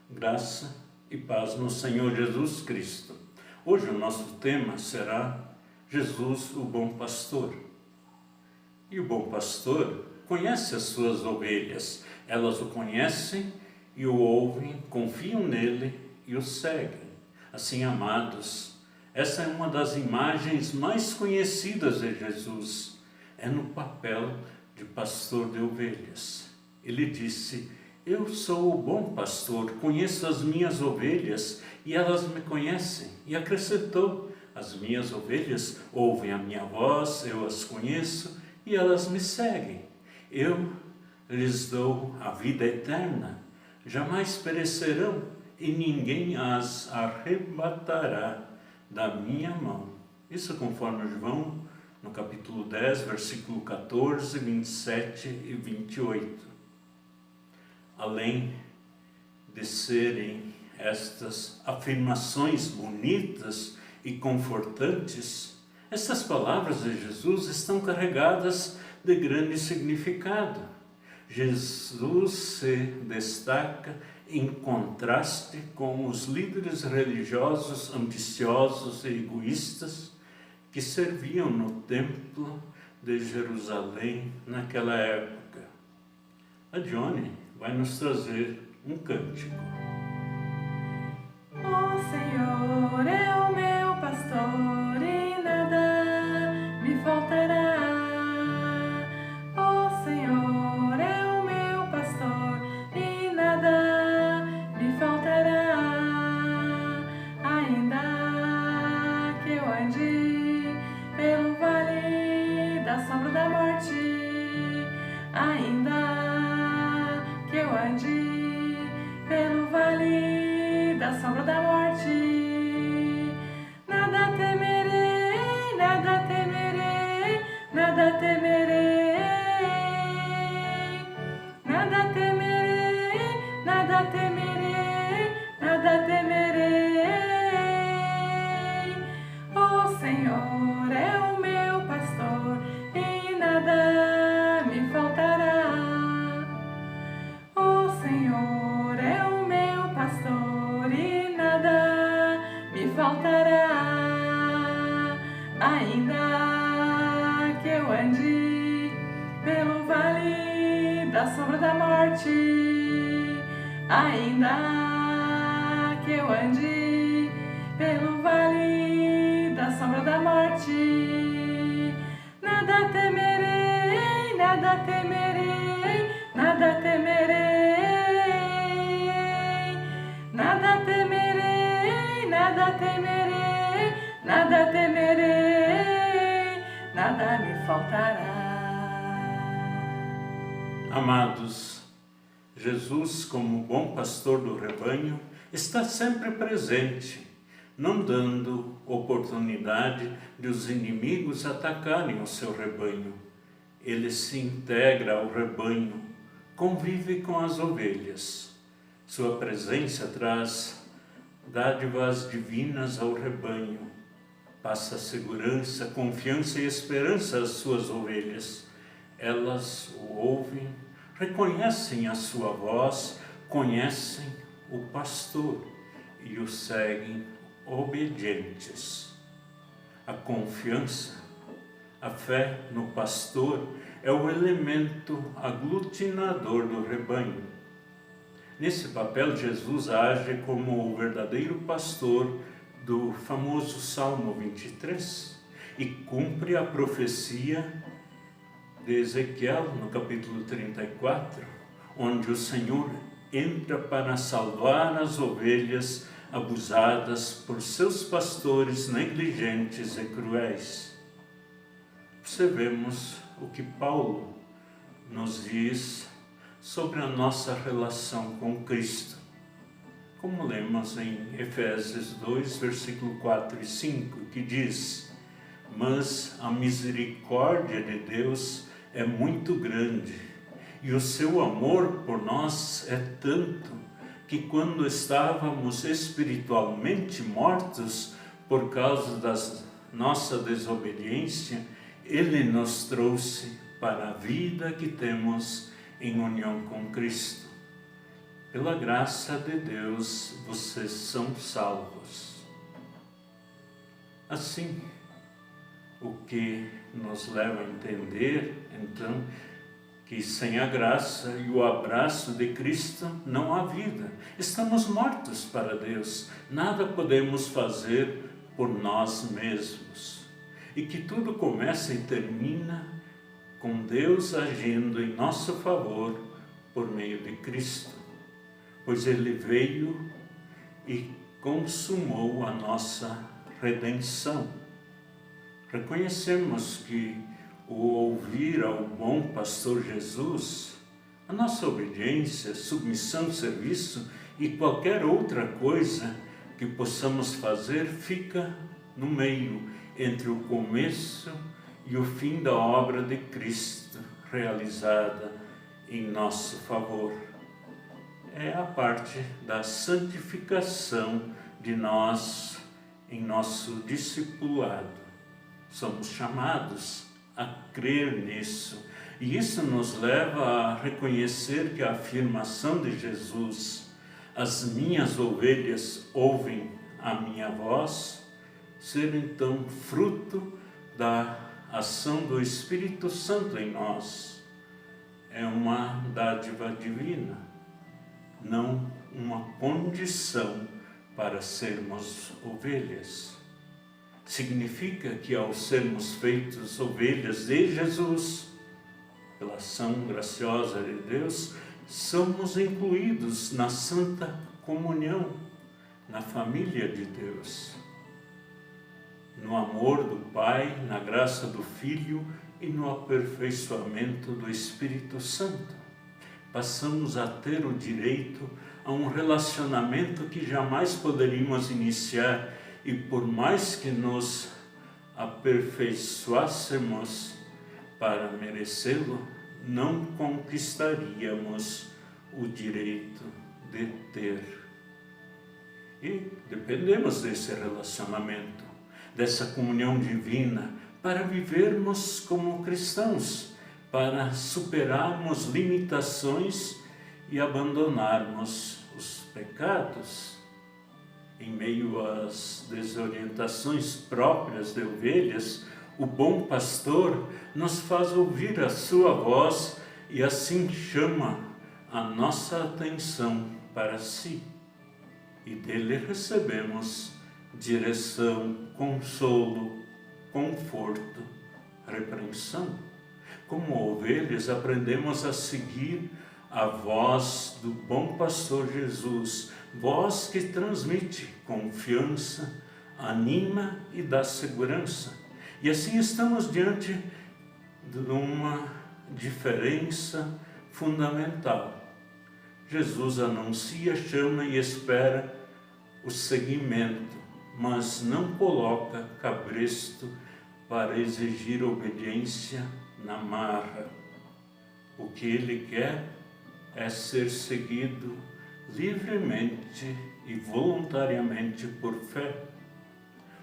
Graça e paz no Senhor Jesus Cristo. Hoje o nosso tema será Jesus, o bom pastor. E o bom pastor conhece as suas ovelhas. Elas o conhecem e o ouvem, confiam nele e o seguem. Assim, amados, essa é uma das imagens mais conhecidas de Jesus. É no papel de pastor de ovelhas. Ele disse: eu sou o bom pastor, conheço as minhas ovelhas e elas me conhecem. E acrescentou: as minhas ovelhas ouvem a minha voz, eu as conheço e elas me seguem. Eu lhes dou a vida eterna, jamais perecerão e ninguém as arrebatará da minha mão. Isso conforme João, no capítulo 10, versículo 14, 27 e 28. Além de serem estas afirmações bonitas e confortantes, estas palavras de Jesus estão carregadas de grande significado. Jesus se destaca em contraste com os líderes religiosos ambiciosos e egoístas que serviam no templo de Jerusalém naquela época. A Johnny vai nos trazer um cântico. O Senhor é o meu pastor e nada me faltará. O Senhor é o meu pastor e nada me faltará. Ainda que eu ande pelo vale da sombra da morte, ainda que eu ande pelo vale da sombra da morte, nada temerei, nada temerei, nada temerei, nada temerei, nada temerei, nada temerei. O Senhor é o meu pastor e nada me faltará. O Senhor é o meu pastor e nada me faltará. Ainda que eu ande pelo vale da sombra da morte, ainda que eu ande pelo vale da sombra da morte, nada temerei, nada temerei, nada temerei, nada temerei, nada temerei, nada temerei, nada me faltará. Amados, Jesus, como bom pastor do rebanho, está sempre presente, não dando oportunidade de os inimigos atacarem o seu rebanho. Ele se integra ao rebanho, convive com as ovelhas. Sua presença traz dádivas divinas ao rebanho, passa segurança, confiança e esperança às suas ovelhas. Elas o ouvem, reconhecem a sua voz, conhecem o pastor e o seguem obedientes. A confiança, a fé no pastor é o elemento aglutinador do rebanho. Nesse papel, Jesus age como o verdadeiro pastor do famoso Salmo 23 e cumpre a profecia de Ezequiel, no capítulo 34, onde o Senhor entra para salvar as ovelhas abusadas por seus pastores negligentes e cruéis. Observemos o que Paulo nos diz sobre a nossa relação com Cristo. Como lemos em Efésios 2, versículo 4 e 5, que diz: mas a misericórdia de Deus é muito grande, e o seu amor por nós é tanto, que quando estávamos espiritualmente mortos por causa da nossa desobediência, Ele nos trouxe para a vida que temos em união com Cristo. Pela graça de Deus, vocês são salvos. Assim, o que nos leva a entender, então, que sem a graça e o abraço de Cristo não há vida. Estamos mortos para Deus. Nada podemos fazer por nós mesmos. E que tudo começa e termina com Deus agindo em nosso favor por meio de Cristo. Pois Ele veio e consumou a nossa redenção. Reconhecemos que o ouvir ao bom pastor Jesus, a nossa obediência, submissão, serviço e qualquer outra coisa que possamos fazer fica no meio entre o começo e o fim da obra de Cristo realizada em nosso favor. É a parte da santificação de nós em nosso discipulado. Somos chamados a crer nisso. E isso nos leva a reconhecer que a afirmação de Jesus, as minhas ovelhas ouvem a minha voz, ser então fruto da ação do Espírito Santo em nós. É uma dádiva divina, não uma condição para sermos ovelhas. Significa que ao sermos feitos ovelhas de Jesus, pela ação graciosa de Deus, somos incluídos na santa comunhão, na família de Deus, no amor do Pai, na graça do Filho e no aperfeiçoamento do Espírito Santo. Passamos a ter o direito a um relacionamento que jamais poderíamos iniciar. E por mais que nos aperfeiçoássemos para merecê-lo, não conquistaríamos o direito de ter. E dependemos desse relacionamento, dessa comunhão divina, para vivermos como cristãos, para superarmos limitações e abandonarmos os pecados. Em meio às desorientações próprias de ovelhas, o bom pastor nos faz ouvir a sua voz e assim chama a nossa atenção para si. E dele recebemos direção, consolo, conforto, repreensão. Como ovelhas, aprendemos a seguir a voz do bom pastor Jesus, voz que transmite confiança, anima e dá segurança. E assim estamos diante de uma diferença fundamental. Jesus anuncia, chama e espera o seguimento, mas não coloca cabresto para exigir obediência na marra. O que ele quer é ser seguido livremente e voluntariamente por fé.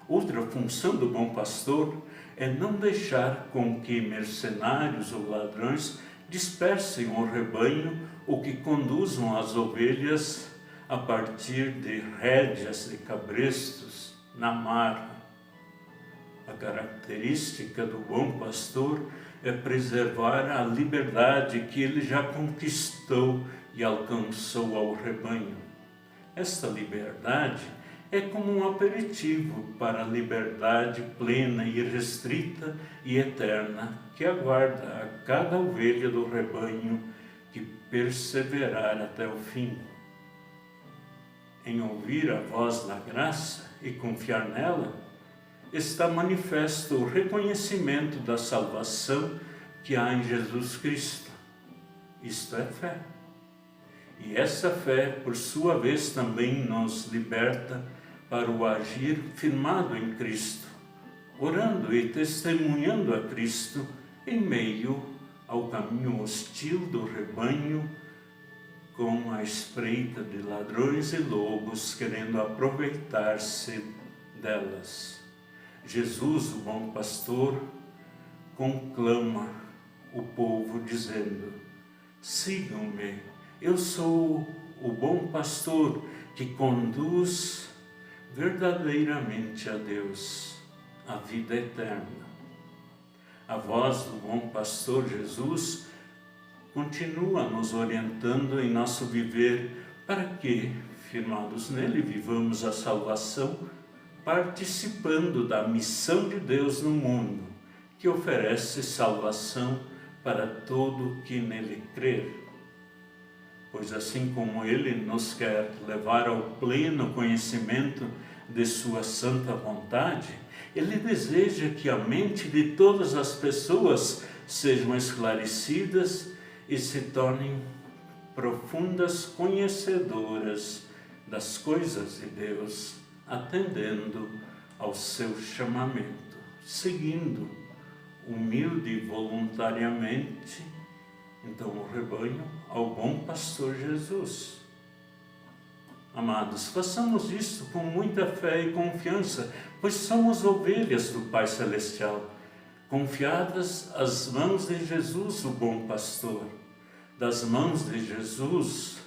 Outra função do bom pastor é não deixar com que mercenários ou ladrões dispersem o rebanho ou que conduzam as ovelhas a partir de rédeas de cabrestos na marra. A característica do bom pastor é preservar a liberdade que ele já conquistou e alcançou ao rebanho. Esta liberdade é como um aperitivo para a liberdade plena e restrita e eterna que aguarda a cada ovelha do rebanho que perseverar até o fim. Em ouvir a voz da graça e confiar nela, está manifesto o reconhecimento da salvação que há em Jesus Cristo. Isto é fé. E essa fé, por sua vez, também nos liberta para o agir firmado em Cristo, orando e testemunhando a Cristo em meio ao caminho hostil do rebanho, com a espreita de ladrões e lobos querendo aproveitar-se delas. Jesus, o bom pastor, conclama o povo dizendo: sigam-me, eu sou o bom pastor que conduz verdadeiramente a Deus, a vida eterna. A voz do bom pastor Jesus continua nos orientando em nosso viver para que, firmados nele, vivamos a salvação, participando da missão de Deus no mundo, que oferece salvação para todo que nele crer. Pois assim como ele nos quer levar ao pleno conhecimento de sua santa vontade, ele deseja que a mente de todas as pessoas sejam esclarecidas e se tornem profundas conhecedoras das coisas de Deus, atendendo ao seu chamamento, seguindo humilde e voluntariamente, então, o rebanho ao bom pastor Jesus. Amados, façamos isso com muita fé e confiança, pois somos ovelhas do Pai Celestial, confiadas às mãos de Jesus, o bom pastor. Das mãos de Jesus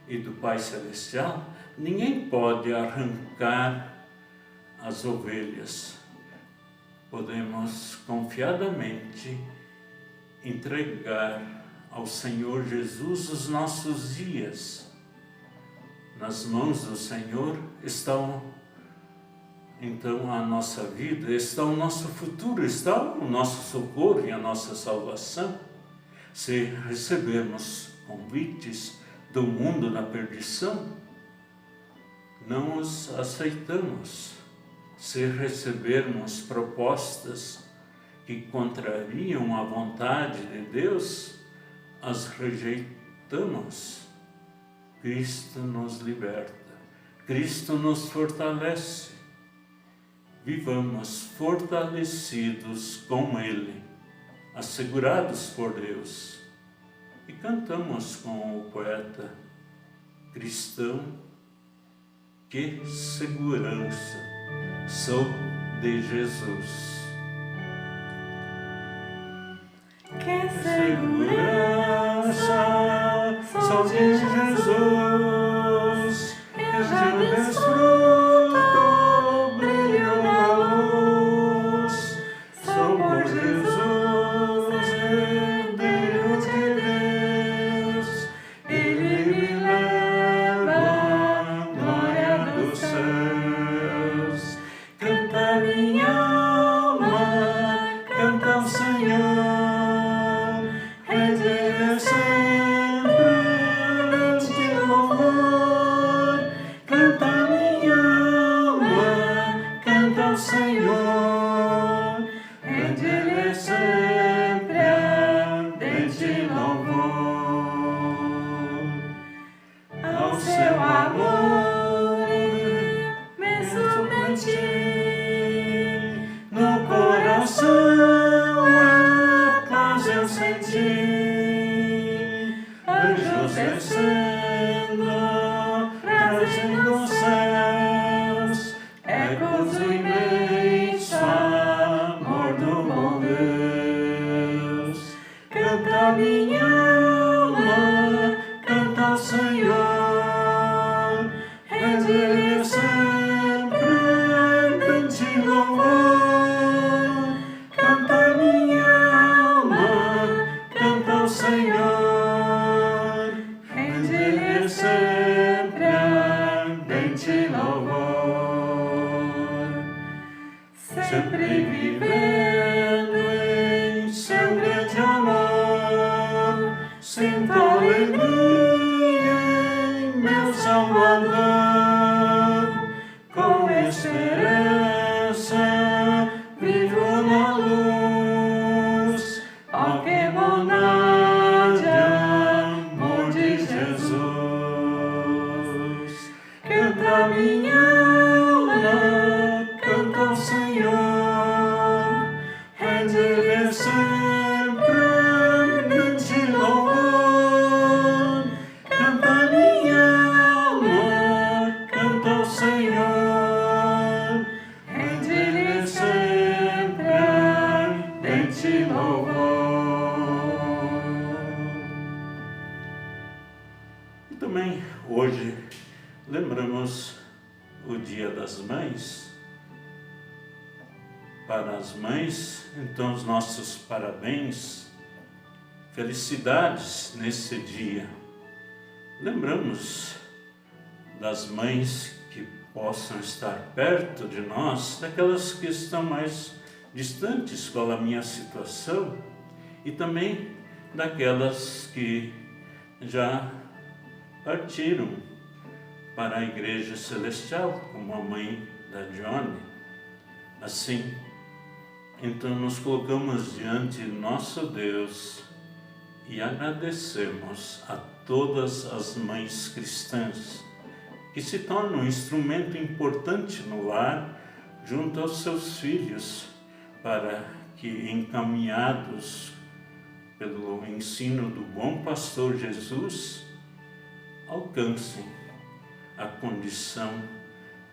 e do Pai Celestial, ninguém pode arrancar as ovelhas. Podemos confiadamente entregar ao Senhor Jesus os nossos dias. Nas mãos do Senhor estão, então, a nossa vida, está o nosso futuro, está o nosso socorro e a nossa salvação. Se recebermos convites do mundo na perdição, não os aceitamos. Se recebermos propostas que contrariam a vontade de Deus, as rejeitamos. Cristo nos liberta, Cristo nos fortalece. Vivamos fortalecidos com Ele, assegurados por Deus. E cantamos com o poeta cristão: que segurança sou de Jesus. Que segurança Sou de Jesus, eu já desfruto o brilho da luz. Sou por Jesus, Herdeiro de Deus. Ele me leva à glória dos céus. Canta minha alma, canta ao Senhor. Rende-lhe sempre de louvor. Canta minha alma, canta ao Senhor. Rende-lhe sempre ardente louvor. Ao seu amor me submeti, no coração a paz eu senti. Anjos descendo, trazendo os céus, ecos do imenso amor do bom Deus. Canta minha alma, canta ao Senhor, rende-lhe sempre ardente louvor. Canta minha alma, canta ao Senhor, rende-lhe sempre ardente louvor. Sempre vivendo em seu grande amor, sinto alegria em meu Salvador. Com esperança vivo na luz. Ó, que bondade, amor de Jesus. Canta minha alma, canta ao Senhor, rende-lhe sempre ardente louvor. Canta minha alma, canta ao Senhor, rende-lhe sempre ardente louvor. E também o celebramos o Dia das Mães. Para as mães, então, os nossos parabéns, felicidades nesse dia. Lembramos das mães que possam estar perto de nós, daquelas que estão mais distantes com a minha situação, e também daquelas que já partiram para a Igreja Celestial, como a mãe da Johnny. Assim, então nos colocamos diante de nosso Deus e agradecemos a todas as mães cristãs que se tornam um instrumento importante no lar junto aos seus filhos, para que, encaminhados pelo ensino do bom pastor Jesus, alcancem a condição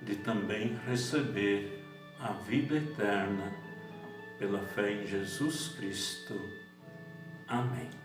de também receber a vida eterna pela fé em Jesus Cristo. Amém.